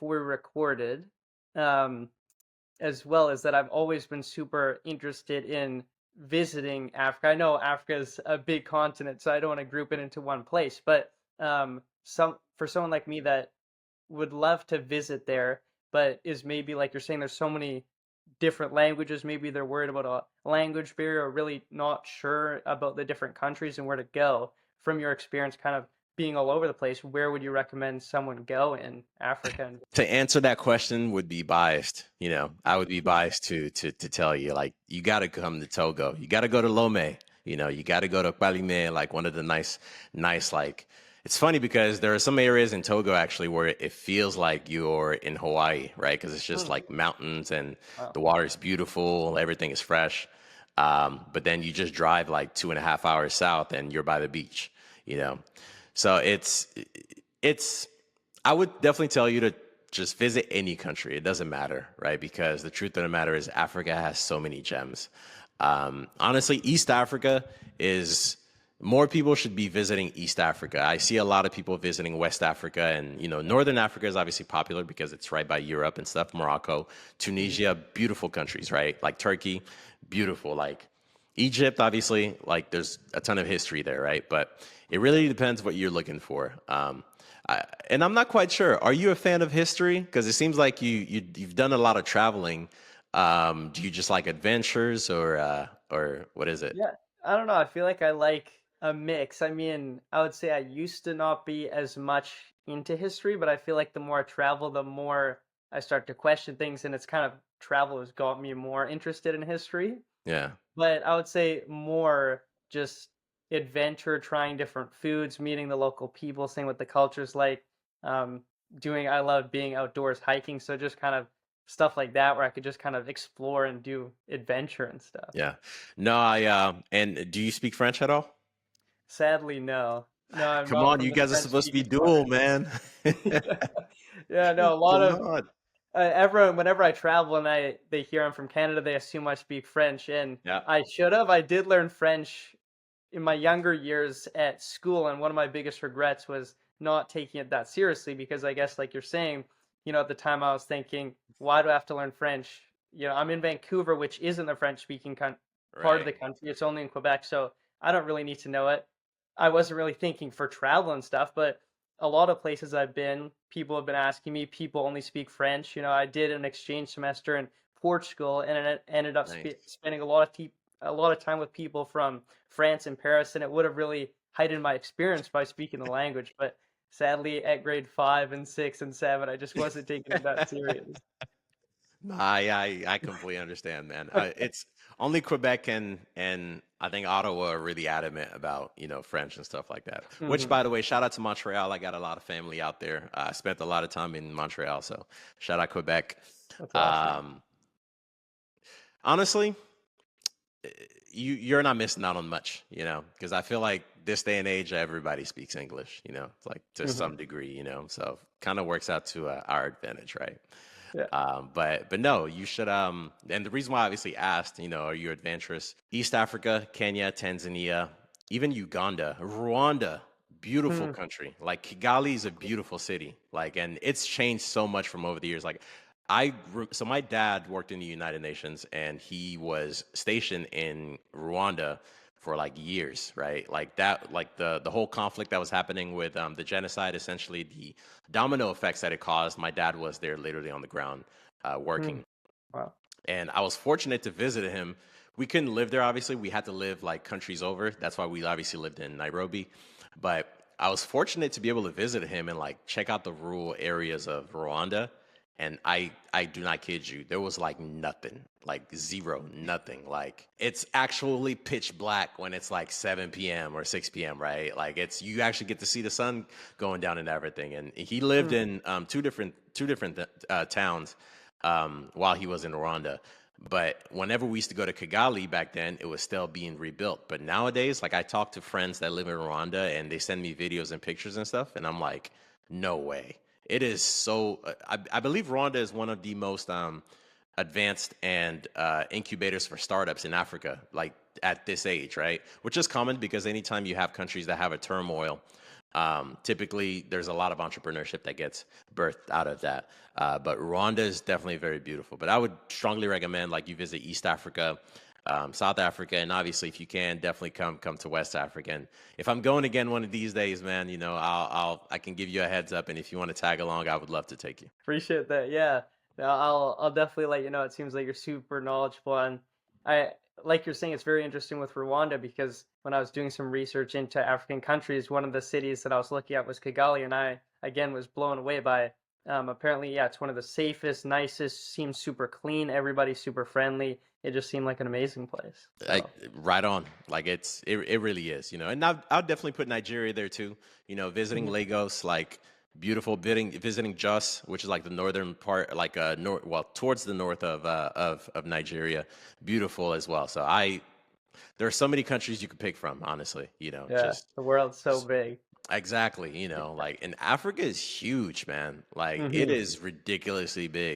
before we recorded, um, as well as that I've always been super interested in visiting Africa. I know Africa is a big continent, so I don't want to group it into one place, but some for someone like me that would love to visit there, but is maybe like you're saying, there's so many different languages. Maybe they're worried about a language barrier or really not sure about the different countries and where to go. From your experience, kind of being all over the place, where would you recommend someone go in Africa? And To answer that question would be biased. I would be biased to tell you, like, you got to come to Togo. You got to go to Lomé. You got to go to Palime, like one of the nice, like, it's funny because there are some areas in Togo actually where it feels like you're in Hawaii, right? Because it's just Hmm, like mountains and wow. the water is beautiful, everything is fresh. But then you just drive like 2.5 hours south and you're by the beach, you know? So it's I would definitely tell you to just visit any country. It doesn't matter, right? Because the truth of the matter is Africa has so many gems. Honestly, East Africa is more people should be visiting East Africa. I see a lot of people visiting West Africa, and Northern Africa is obviously popular because it's right by Europe and stuff. Morocco, Hmm. Tunisia, beautiful countries, right? Like Turkey, beautiful. Like Egypt, obviously, like there's a ton of history there, right? But it really depends what you're looking for. And I'm not quite sure. Are you a fan of history? Because it seems like you've done a lot of traveling. Do you just like adventures, or what is it? Yeah, I don't know. I feel like I like a mix. I mean, I would say I used to not be as much into history, but I feel like the more I travel, the more I start to question things, and it's kind of travel has got me more interested in history. Yeah, But I would say more just adventure, trying different foods, meeting the local people, seeing what the culture's like. Um, I love being outdoors hiking, so just kind of stuff like that where I could just kind of explore and do adventure and stuff. yeah. No, and do you speak French at all? Sadly, no. No, I'm Come not on, from you the guys are supposed to be French-speaking dual, part. man. Yeah, no, a lot Come of on. everyone whenever I travel and they hear I'm from Canada, they assume I speak French, and Yeah. I should have. I did learn French in my younger years at school, and one of my biggest regrets was not taking it that seriously because I guess like you're saying, at the time I was thinking, why do I have to learn French? I'm in Vancouver, which isn't the French-speaking part of Right. the country. It's only in Quebec, so I don't really need to know it. I wasn't really thinking for travel and stuff, but a lot of places I've been, people have been asking me, people only speak French. I did an exchange semester in Portugal and it ended up Nice. spending a lot of time with people from France and Paris, and it would have really heightened my experience by speaking the language. But sadly, at grade 5 and 6 and 7, I just wasn't taking it that serious. I completely understand, man. It's only Quebec and I think Ottawa are really adamant about French and stuff like that. Which, Hmm. by the way, shout out to Montreal. I got a lot of family out there. I spent a lot of time in Montreal, so shout out Quebec. That's awesome. Um, Honestly, you're not missing out on much, because I feel like this day and age everybody speaks English, it's like to Hmm. some degree, so kind of works out to our advantage, right? Yeah. But no, you should. And the reason why I obviously asked, are you adventurous? East Africa, Kenya, Tanzania, even Uganda, Rwanda, beautiful Hmm. country. Like Kigali is a beautiful city. Like, and it's changed so much from over the years. Like, so my dad worked in the United Nations, and he was stationed in Rwanda for like years, right? Like that, like the whole conflict that was happening with the genocide, essentially the domino effects that it caused. My dad was there literally on the ground Hmm. working, Wow. and I was fortunate to visit him. We couldn't live there, obviously. We had to live like countries over. That's why we obviously lived in Nairobi. But I was fortunate to be able to visit him and like check out the rural areas of Rwanda. And I do not kid you, there was like nothing, like zero, nothing. Like it's actually pitch black when it's like 7 p.m. or 6 p.m., right? Like it's you actually get to see the sun going down and everything. And he lived Hmm. in two different towns while he was in Rwanda. But whenever we used to go to Kigali back then, it was still being rebuilt. But nowadays, like I talk to friends that live in Rwanda and they send me videos and pictures and stuff, and I'm like, no way. It is so. I believe Rwanda is one of the most advanced and incubators for startups in Africa, like at this age, right? Which is common because anytime you have countries that have a turmoil Typically, there's a lot of entrepreneurship that gets birthed out of that. But Rwanda is definitely very beautiful. But I would strongly recommend like you visit East Africa, South Africa, and obviously if you can, definitely come to West Africa. And if I'm going again one of these days, man, I can give you a heads up. And if you want to tag along, I would love to take you. Appreciate that. Yeah. No, I'll definitely let you know. It seems like you're super knowledgeable, and I like you're saying it's very interesting with Rwanda because when I was doing some research into African countries, one of the cities that I was looking at was Kigali, and I again was blown away by apparently, yeah, it's one of the safest, nicest, seems super clean, everybody's super friendly. It just seemed like an amazing place. Like So, right on, like it really is, and I'll definitely put Nigeria there too. Visiting mhm. Lagos, like beautiful. Visiting Jos, which is like the northern part, like north, well, towards the north of Nigeria, beautiful as well. So there are so many countries you could pick from, honestly. Yeah, the world's so Just big. exactly. Like, and Africa is huge, man. Like it Hmm. is ridiculously big.